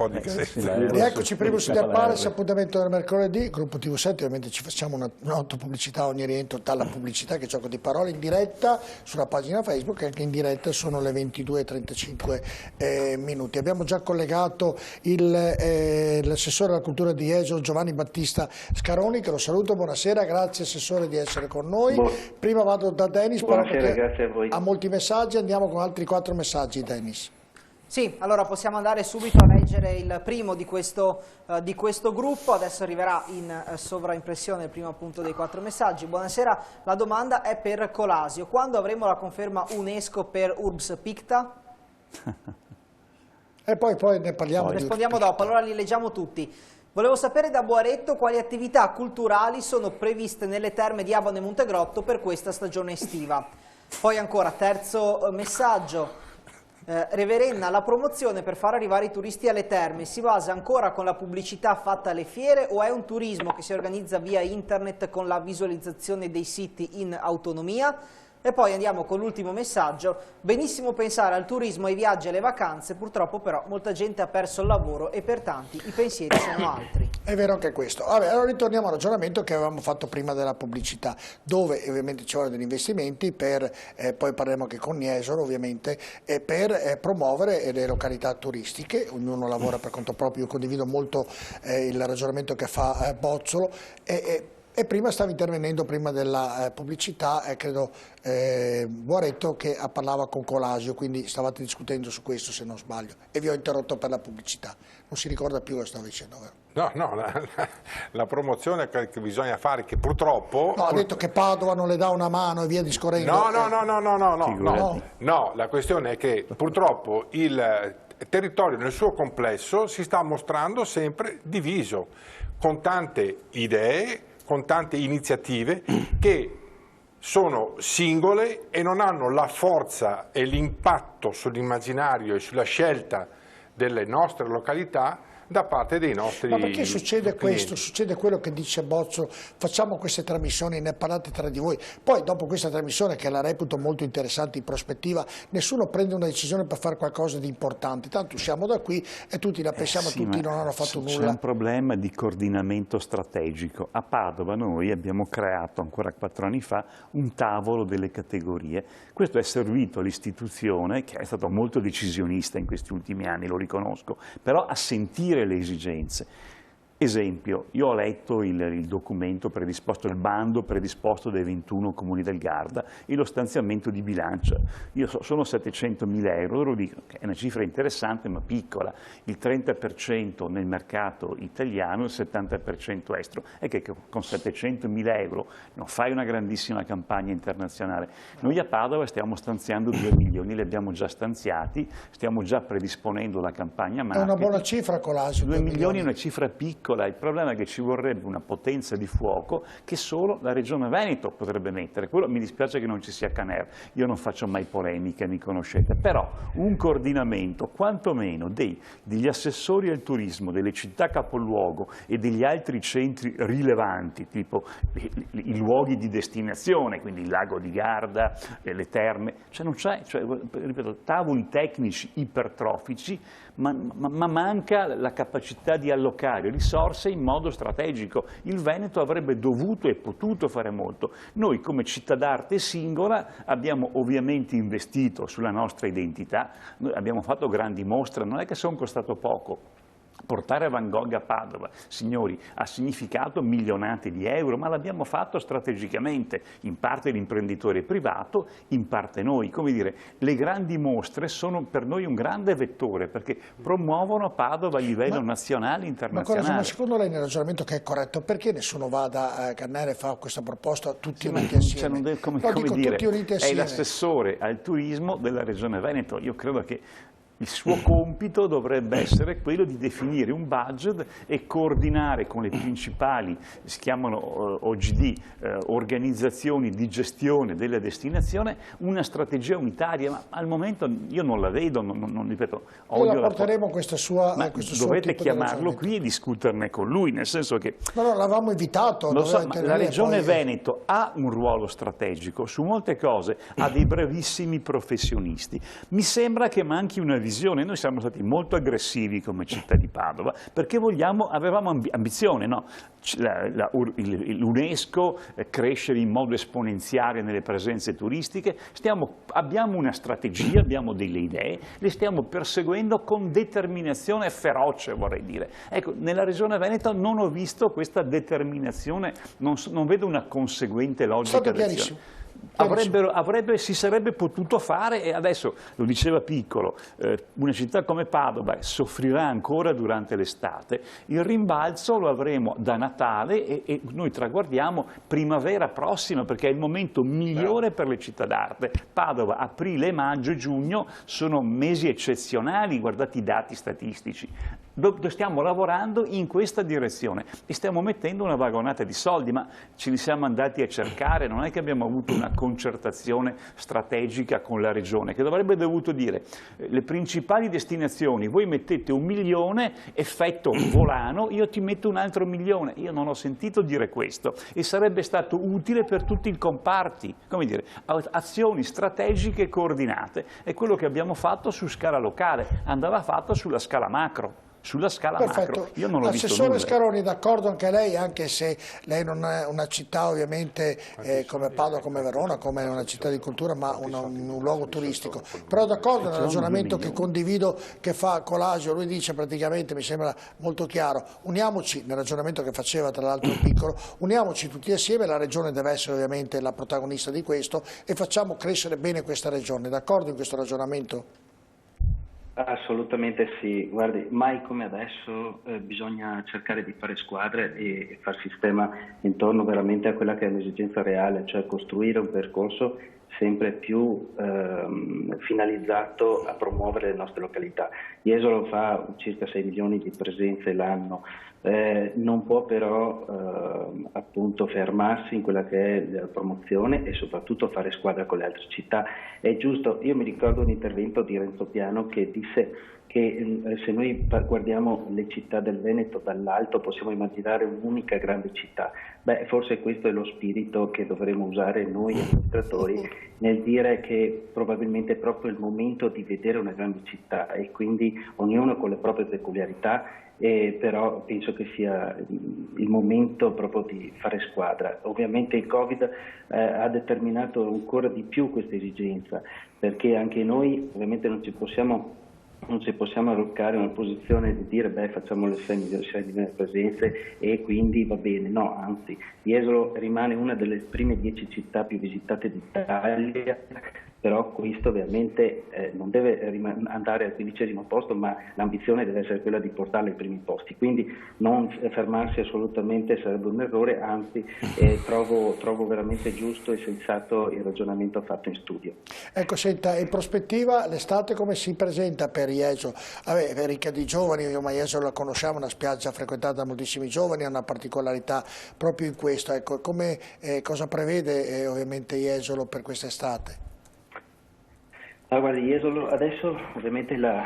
po' di cadenza. Rieccoci, primo Studio Palace, appuntamento del mercoledì, gruppo TV7, ovviamente ci facciamo un'autopubblicità ogni rientro dalla pubblicità, che gioco di parole, in diretta sulla pagina Facebook, anche in diretta sono le 22:35 minuti. Abbiamo già collegato l'assessore alla cultura di Jesolo, Giovanni Battista Scaroni, che lo saluto, buonasera, grazie Assessore di essere con noi. Prima vado da Dennis, buonasera, grazie a voi. Ha molti messaggi, andiamo con altri 4 messaggi, Dennis. Sì, allora possiamo andare subito a leggere il primo di questo gruppo, adesso arriverà in sovraimpressione il primo appunto dei 4 messaggi. Buonasera, la domanda è per Colasio, quando avremo la conferma UNESCO per Urbs Picta? E poi ne parliamo. Rispondiamo dopo, allora li leggiamo tutti. Volevo sapere da Boaretto quali attività culturali sono previste nelle terme di Abano e Montegrotto per questa stagione estiva. Poi ancora, terzo messaggio. Reverenna, la promozione per far arrivare i turisti alle terme si basa ancora con la pubblicità fatta alle fiere o è un turismo che si organizza via internet con la visualizzazione dei siti in autonomia? E poi andiamo con l'ultimo messaggio, benissimo pensare al turismo, ai viaggi e alle vacanze, purtroppo però molta gente ha perso il lavoro e per tanti i pensieri sono altri. È vero anche questo. Vabbè, allora ritorniamo al ragionamento che avevamo fatto prima della pubblicità, dove ovviamente ci vogliono degli investimenti, poi parleremo anche con Jesolo ovviamente, per promuovere le località turistiche, ognuno lavora per conto proprio, io condivido molto il ragionamento che fa Bozzolo, e prima stava intervenendo, prima della pubblicità, credo Boaretto, che parlava con Colasio, quindi stavate discutendo su questo se non sbaglio, e vi ho interrotto per la pubblicità. Non si ricorda più cosa stavo dicendo, vero? No, la promozione che bisogna fare, che purtroppo... No, ha detto che Padova non le dà una mano e via discorrendo. No, la questione è che purtroppo il territorio nel suo complesso si sta mostrando sempre diviso, con tante idee, con tante iniziative che sono singole e non hanno la forza e l'impatto sull'immaginario e sulla scelta delle nostre località da parte dei nostri Ma perché succede clienti. questo? Succede quello che dice Bozzolo, facciamo queste trasmissioni, ne parlate tra di voi, poi dopo questa trasmissione, che la reputo molto interessante in prospettiva, nessuno prende una decisione per fare qualcosa di importante, tanto usciamo da qui e tutti la pensiamo, sì, tutti non hanno fatto nulla. C'è un problema di coordinamento strategico. A Padova noi abbiamo creato ancora 4 anni fa un tavolo delle categorie. Questo è servito all'istituzione, che è stato molto decisionista in questi ultimi anni, lo riconosco, però a sentire le esigenze. Esempio, io ho letto il documento predisposto, il bando predisposto dai 21 comuni del Garda e lo stanziamento di bilancio. Sono 700.000 euro, loro dicono che è una cifra interessante ma piccola, il 30% nel mercato italiano, il 70% estero. È che con 700.000 euro non fai una grandissima campagna internazionale. Noi a Padova stiamo stanziando 2 milioni, li abbiamo già stanziati, stiamo già predisponendo la campagna marketing. È una buona cifra, Colasio. 2 milioni è una cifra piccola. Il problema è che ci vorrebbe una potenza di fuoco che solo la Regione Veneto potrebbe mettere. Quello mi dispiace che non ci sia Caner, io non faccio mai polemiche, mi conoscete, però un coordinamento quantomeno degli assessori al turismo, delle città capoluogo e degli altri centri rilevanti, tipo i luoghi di destinazione, quindi il lago di Garda, le terme, cioè non c'è, ripeto, tavoli tecnici ipertrofici, ma manca la capacità di allocare risorse in modo strategico. Il Veneto avrebbe dovuto e potuto fare molto. Noi come città d'arte singola abbiamo ovviamente investito sulla nostra identità, noi abbiamo fatto grandi mostre, non è che sono costato poco. Portare Van Gogh a Padova, signori, ha significato milionate di euro, ma l'abbiamo fatto strategicamente, in parte l'imprenditore privato, in parte noi. Come dire, le grandi mostre sono per noi un grande vettore, perché promuovono Padova a livello nazionale e internazionale. Ma secondo lei nel ragionamento che è corretto, perché nessuno va da Canere e fa questa proposta tutti uniti assieme? Come dire, è l'assessore al turismo della Regione Veneto, io credo che il suo compito dovrebbe essere quello di definire un budget e coordinare con le principali, si chiamano OGD, organizzazioni di gestione della destinazione, una strategia unitaria, ma al momento io non la vedo, non ripeto. Noi la porteremo questa sua... dovete chiamarlo qui e discuterne con lui, nel senso che... No, l'avevamo invitato. Lo so, ma la Regione Veneto ha un ruolo strategico, su molte cose ha dei bravissimi professionisti. Mi sembra che manchi una visione. Noi siamo stati molto aggressivi come città di Padova perché avevamo ambizione, no? L'UNESCO crescere in modo esponenziale nelle presenze turistiche, abbiamo una strategia, abbiamo delle idee, le stiamo perseguendo con determinazione feroce, vorrei dire. Ecco, nella Regione Veneto non ho visto questa determinazione, non vedo una conseguente logica d'azione. Si sarebbe potuto fare, e adesso lo diceva Piccolo, una città come Padova soffrirà ancora durante l'estate, il rimbalzo lo avremo da Natale e noi traguardiamo primavera prossima perché è il momento migliore per le città d'arte. Padova, aprile, maggio, giugno sono mesi eccezionali, guardate i dati statistici. Stiamo lavorando in questa direzione e stiamo mettendo una vagonata di soldi, ma ce li siamo andati a cercare, non è che abbiamo avuto una concertazione strategica con la Regione, che avrebbe dovuto dire le principali destinazioni, voi mettete 1 milione, effetto volano, io ti metto un altro 1 milione. Io non ho sentito dire questo e sarebbe stato utile per tutti i comparti, come dire, azioni strategiche coordinate. È quello che abbiamo fatto su scala locale, andava fatto sulla scala macro. Sulla scala macro, io non l'ho visto nulla. Assessore Scaroni, d'accordo anche lei, anche se lei non è una città ovviamente come Padova, come Verona, come una città di cultura, ma un luogo turistico. Però d'accordo nel ragionamento che condivido che fa Colascio, lui dice praticamente, mi sembra molto chiaro, uniamoci, nel ragionamento che faceva tra l'altro Piccolo, uniamoci tutti assieme, la Regione deve essere ovviamente la protagonista di questo e facciamo crescere bene questa Regione, d'accordo in questo ragionamento? Assolutamente sì, guardi, mai come adesso bisogna cercare di fare squadre e far sistema intorno veramente a quella che è un'esigenza reale, cioè costruire un percorso sempre più finalizzato a promuovere le nostre località. Jesolo fa circa 6 milioni di presenze l'anno, non può però appunto fermarsi in quella che è la promozione e soprattutto fare squadra con le altre città. È giusto, io mi ricordo un intervento di Renzo Piano che disse che se noi guardiamo le città del Veneto dall'alto possiamo immaginare un'unica grande città. Beh, forse questo è lo spirito che dovremmo usare noi amministratori nel dire che probabilmente è proprio il momento di vedere una grande città e quindi ognuno con le proprie peculiarità, però penso che sia il momento proprio di fare squadra. Ovviamente il Covid ha determinato ancora di più questa esigenza, perché anche noi ovviamente non ci possiamo arroccare una posizione di dire beh facciamo le 6 milioni presenze e quindi va bene, no, anzi Jesolo rimane una delle prime 10 città più visitate d'Italia, però questo ovviamente non deve andare al 15° posto, ma l'ambizione deve essere quella di portarla ai primi posti, quindi non fermarsi assolutamente sarebbe un errore, anzi trovo veramente giusto e sensato il ragionamento fatto in studio. Ecco, senta, in prospettiva l'estate come si presenta per Jesolo? È ricca di giovani, ma Jesolo la conosciamo, una spiaggia frequentata da moltissimi giovani, ha una particolarità proprio in questo, ecco, cosa prevede ovviamente Jesolo per quest'estate? Guarda, Jesolo adesso ovviamente la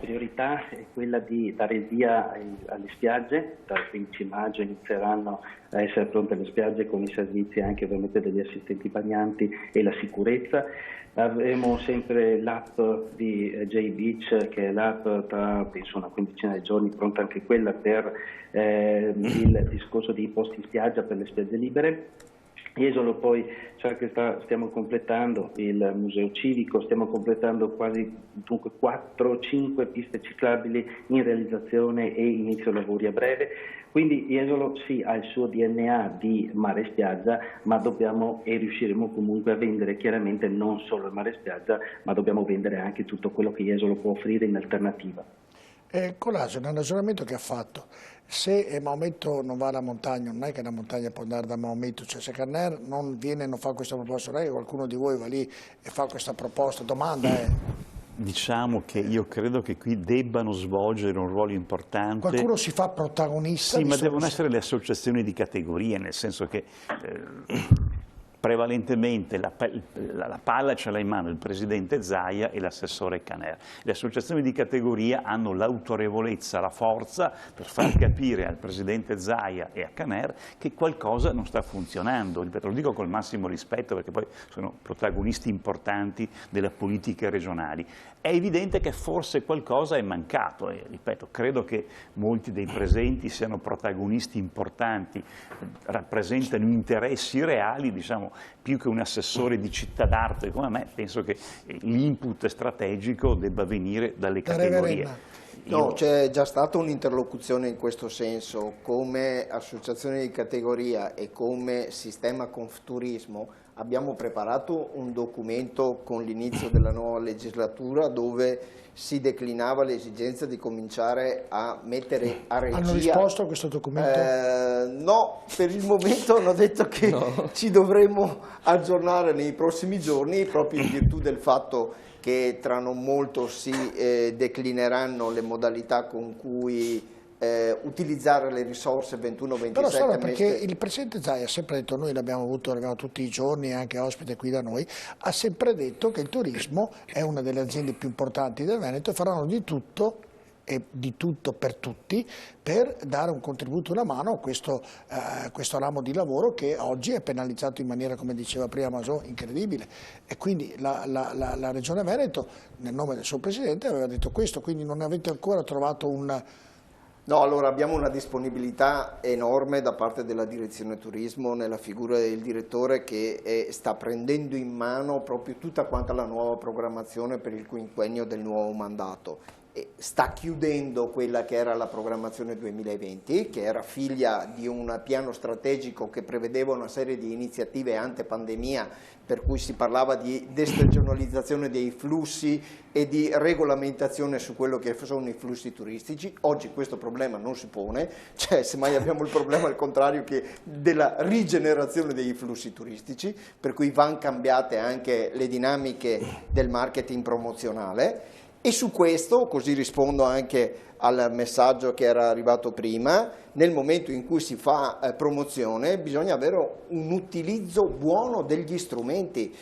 priorità è quella di dare il via alle spiagge, dal 15 maggio inizieranno a essere pronte le spiagge con i servizi anche ovviamente degli assistenti bagnanti e la sicurezza. Avremo sempre l'app di J-Beach, che è l'app tra penso una quindicina di giorni, pronta anche quella per il discorso di posti in spiaggia per le spiagge libere. Jesolo poi sa che stiamo completando il museo civico, stiamo completando quasi 4-5 piste ciclabili in realizzazione e inizio lavori a breve, quindi Jesolo sì ha il suo DNA di mare e spiaggia, ma dobbiamo e riusciremo comunque a vendere chiaramente non solo il mare e spiaggia, ma dobbiamo vendere anche tutto quello che Jesolo può offrire in alternativa. Colascio, nel ragionamento che ha fatto, se Maometto non va alla montagna, non è che la montagna può andare da Maometto, cioè se Carner non viene e non fa questa proposta, non è che qualcuno di voi va lì e fa questa proposta, domanda è... Diciamo che io credo che qui debbano svolgere un ruolo importante. Qualcuno si fa protagonista? Sì, ma devono essere le associazioni di categorie, nel senso che prevalentemente la palla ce l'ha in mano il presidente Zaia e l'assessore Caner. Le associazioni di categoria hanno l'autorevolezza, la forza per far capire al presidente Zaia e a Caner che qualcosa non sta funzionando. Ripeto, lo dico col massimo rispetto perché poi sono protagonisti importanti delle politiche regionali. È evidente che forse qualcosa è mancato e, ripeto, credo che molti dei presenti siano protagonisti importanti, rappresentano interessi reali, diciamo, più che un assessore di città d'arte come me. Penso che l'input strategico debba venire dalle categorie. No, c'è già stata un'interlocuzione in questo senso. Come associazione di categoria e come sistema Confturismo abbiamo preparato un documento con l'inizio della nuova legislatura dove si declinava l'esigenza di cominciare a mettere a regia. Hanno risposto a questo documento? No, per il momento hanno detto che ci dovremo aggiornare nei prossimi giorni, proprio in virtù del fatto che tra non molto si declineranno le modalità con cui utilizzare le risorse 21-27. Però solo perché il presidente Zaia ha sempre detto, noi l'abbiamo avuto tutti i giorni, anche ospite qui da noi, ha sempre detto che il turismo è una delle aziende più importanti del Veneto e faranno di tutto e di tutto per tutti per dare un contributo, una mano a questo ramo di lavoro che oggi è penalizzato in maniera, come diceva prima Masò, incredibile. E quindi la Regione Veneto, nel nome del suo presidente, aveva detto questo, quindi non avete ancora trovato un... No, allora abbiamo una disponibilità enorme da parte della direzione turismo nella figura del direttore che sta prendendo in mano proprio tutta quanta la nuova programmazione per il quinquennio del nuovo mandato. E sta chiudendo quella che era la programmazione 2020, che era figlia di un piano strategico che prevedeva una serie di iniziative ante pandemia, per cui si parlava di destagionalizzazione dei flussi e di regolamentazione su quello che sono i flussi turistici. Oggi questo problema non si pone, cioè semmai abbiamo il problema al contrario che della rigenerazione dei flussi turistici, per cui vanno cambiate anche le dinamiche del marketing promozionale. E su questo, così rispondo anche al messaggio che era arrivato prima, nel momento in cui si fa promozione bisogna avere un utilizzo buono degli strumenti.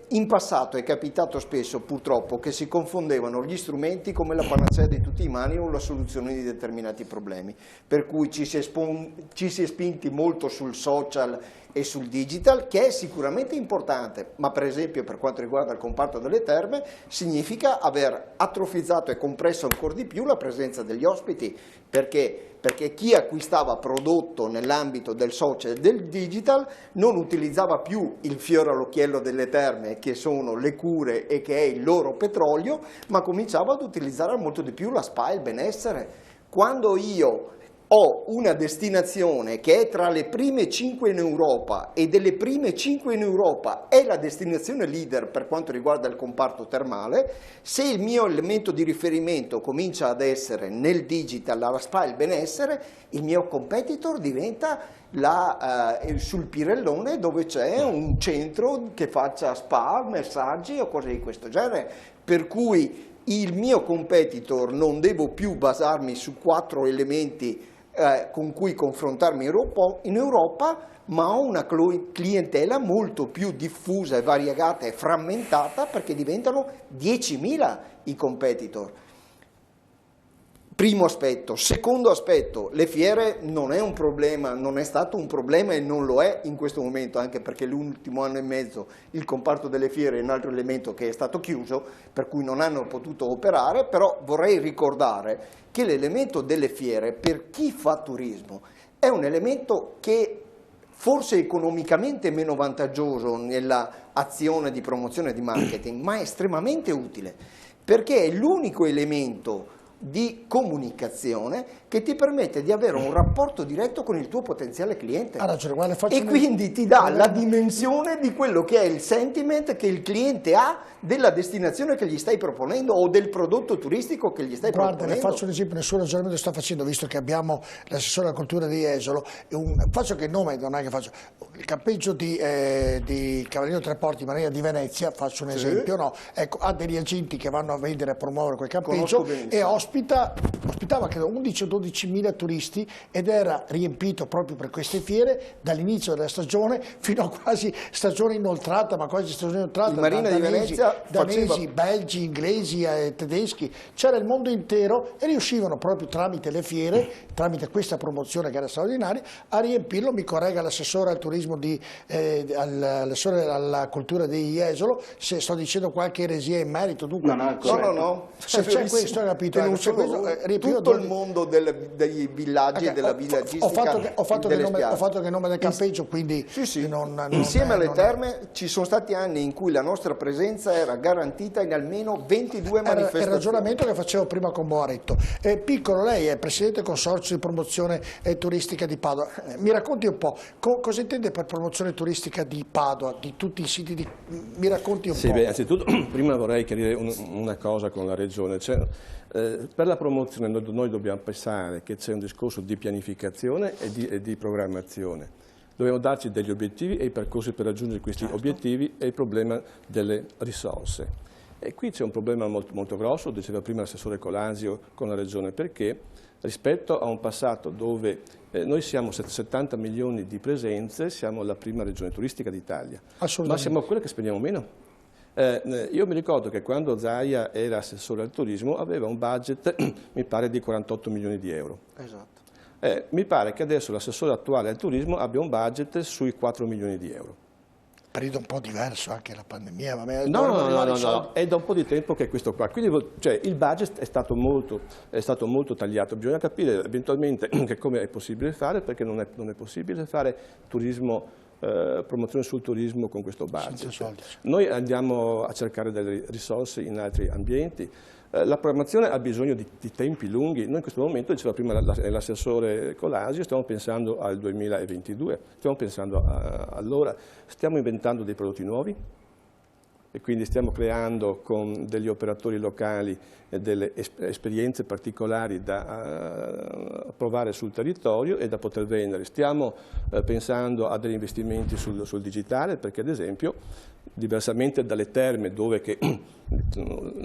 In passato è capitato spesso purtroppo che si confondevano gli strumenti come la panacea di tutti i mali o la soluzione di determinati problemi, per cui ci si è spinti molto sul social e sul digital, che è sicuramente importante, ma per esempio per quanto riguarda il comparto delle terme significa aver atrofizzato e compresso ancora di più la presenza degli ospiti, perché chi acquistava prodotto nell'ambito del social e del digital non utilizzava più il fiore all'occhiello delle terme, che sono le cure e che è il loro petrolio, ma cominciava ad utilizzare molto di più la spa e il benessere. Quando io ho una destinazione che è tra le prime 5 in Europa e delle prime 5 in Europa è la destinazione leader per quanto riguarda il comparto termale, se il mio elemento di riferimento comincia ad essere nel digital, la spa e il benessere, il mio competitor diventa sul Pirellone dove c'è un centro che faccia spa, massaggi o cose di questo genere, per cui il mio competitor non devo più basarmi su 4 elementi con cui confrontarmi in Europa, ma ho una clientela molto più diffusa e variegata e frammentata perché diventano 10.000 i competitor. Primo aspetto. Secondo aspetto, le fiere non è un problema, non è stato un problema e non lo è in questo momento, anche perché l'ultimo anno e mezzo il comparto delle fiere è un altro elemento che è stato chiuso, per cui non hanno potuto operare, però vorrei ricordare che l'elemento delle fiere per chi fa turismo è un elemento che forse economicamente meno vantaggioso nell'azione di promozione e di marketing, ma è estremamente utile, perché è l'unico elemento di comunicazione che ti permette di avere un rapporto diretto con il tuo potenziale cliente. Ha ragione, guarda, e quindi ti dà la dimensione di quello che è il sentiment che il cliente ha della destinazione che gli stai proponendo o del prodotto turistico che gli stai proponendo. Guarda, le faccio un esempio nel suo ragionamento che sta facendo, visto che abbiamo l'assessore alla cultura di Jesolo, faccio che il nome non è che faccio, il campeggio di Cavallino Treporti Maria di Venezia, faccio un esempio, no? Ecco, ha degli agenti che vanno a vendere e a promuovere quel campeggio e ospita ospitava credo 11 o 12 mila turisti ed era riempito proprio per queste fiere dall'inizio della stagione fino a quasi stagione inoltrata, ma quasi stagione inoltrata, il Marina di Venezia danesi, belgi, inglesi, tedeschi, c'era il mondo intero e riuscivano proprio tramite le fiere, tramite questa promozione che era straordinaria, a riempirlo. Mi corregga l'assessore al turismo l'assessore alla cultura di Jesolo se sto dicendo qualche eresia in merito. Dunque, no. Se c'è questo, hai capito? Non solo tutto il mondo dei villaggi e della villaggistica. Ho fatto che il nome del campeggio, quindi sì. Insieme alle terme ci sono stati anni in cui la nostra presenza era garantita in almeno 22 manifestazioni. È il ragionamento che facevo prima con Boaretto. Piccolo, lei è presidente del consorzio di promozione turistica di Padova. Mi racconti un po', cosa intende per promozione turistica di Padova, di tutti i siti mi racconti un po'? Beh, innanzitutto prima vorrei chiarire una cosa con la Regione. Per la promozione noi dobbiamo pensare che c'è un discorso di pianificazione e di programmazione. Dobbiamo darci degli obiettivi e i percorsi per raggiungere questi obiettivi e il problema delle risorse. E qui c'è un problema molto, molto grosso, lo diceva prima l'assessore Colasio con la Regione, perché rispetto a un passato dove noi siamo 70 milioni di presenze, siamo la prima regione turistica d'Italia, ma siamo quella che spendiamo meno. Io mi ricordo che quando Zaia era assessore al turismo aveva un budget, mi pare, di 48 milioni di euro. Esatto. Mi pare che adesso l'assessore attuale al turismo abbia un budget sui 4 milioni di euro. Periodo un po' diverso anche la pandemia. Vabbè, no, è da un po' di tempo che è questo qua. Quindi il budget è stato molto tagliato. Bisogna capire eventualmente che come è possibile fare, perché non è possibile fare turismo, promozione sul turismo con questo budget. Noi andiamo a cercare delle risorse in altri ambienti. La programmazione ha bisogno di tempi lunghi. Noi in questo momento, diceva prima l'assessore Colasio, stiamo pensando al 2022, stiamo pensando allora, stiamo inventando dei prodotti nuovi e quindi stiamo creando con degli operatori locali delle esperienze particolari da provare sul territorio e da poter vendere. Stiamo pensando a degli investimenti sul digitale, perché ad esempio, diversamente dalle terme dove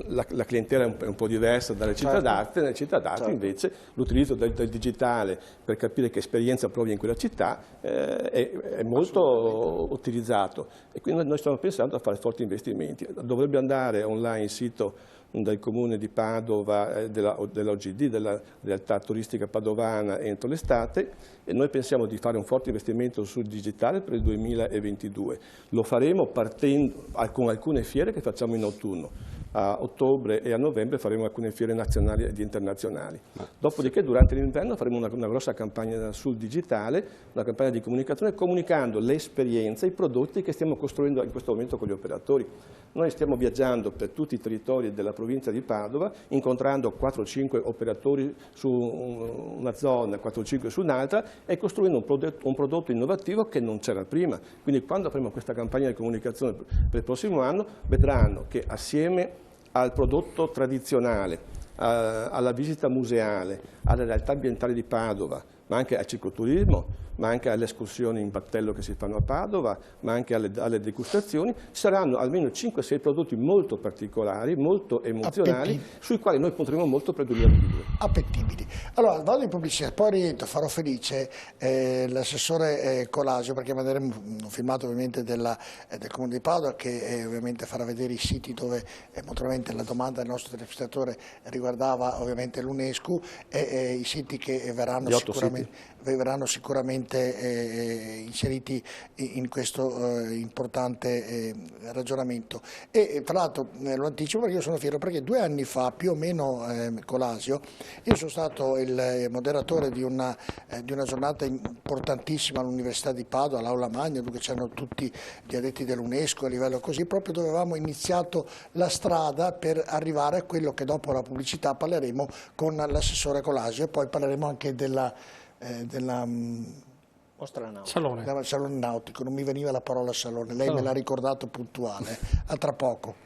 la clientela è un po' diversa dalle città d'arte, nelle città d'arte invece l'utilizzo del digitale per capire che esperienza provi in quella città è molto utilizzato, e quindi noi stiamo pensando a fare forti investimenti. Dovrebbe andare online il sito del Comune di Padova, dell'OGD, della realtà turistica padovana, entro l'estate, e noi pensiamo di fare un forte investimento sul digitale per il 2022. Lo faremo partendo con alcune fiere che facciamo in autunno. A ottobre e a novembre faremo alcune fiere nazionali ed internazionali. Dopodiché durante l'inverno faremo una grossa campagna sul digitale, una campagna di comunicazione, comunicando le esperienze, i prodotti che stiamo costruendo in questo momento con gli operatori. Noi stiamo viaggiando per tutti i territori della provincia di Padova, incontrando 4-5 operatori su una zona, 4-5 su un'altra, e costruendo un prodotto innovativo che non c'era prima. Quindi quando faremo questa campagna di comunicazione per il prossimo anno, vedranno che assieme al prodotto tradizionale, alla visita museale, alle realtà ambientali di Padova, ma anche al cicloturismo, ma anche alle escursioni in battello che si fanno a Padova, ma anche alle degustazioni, saranno almeno 5-6 prodotti molto particolari, molto emozionali, sui quali noi punteremo molto per il 2022. Appetibili. Allora, vado in pubblicità, poi rientro, farò felice l'assessore Colasio, perché manderemo un filmato ovviamente del Comune di Padova, che ovviamente farà vedere i siti dove naturalmente la domanda del nostro telespettatore riguardava ovviamente l'UNESCO e i siti che verranno sicuramente inseriti in questo importante ragionamento. E tra l'altro lo anticipo perché io sono fiero, perché 2 anni fa più o meno, Colasio, io sono stato il moderatore di una giornata importantissima all'Università di Padova, all'Aula Magna, dove c'erano tutti gli addetti dell'UNESCO a livello così, proprio dove avevamo iniziato la strada per arrivare a quello che dopo la pubblicità parleremo con l'assessore Colasio, e poi parleremo anche della salone nautico, non mi veniva la parola salone, lei me l'ha ricordato puntuale. A tra poco.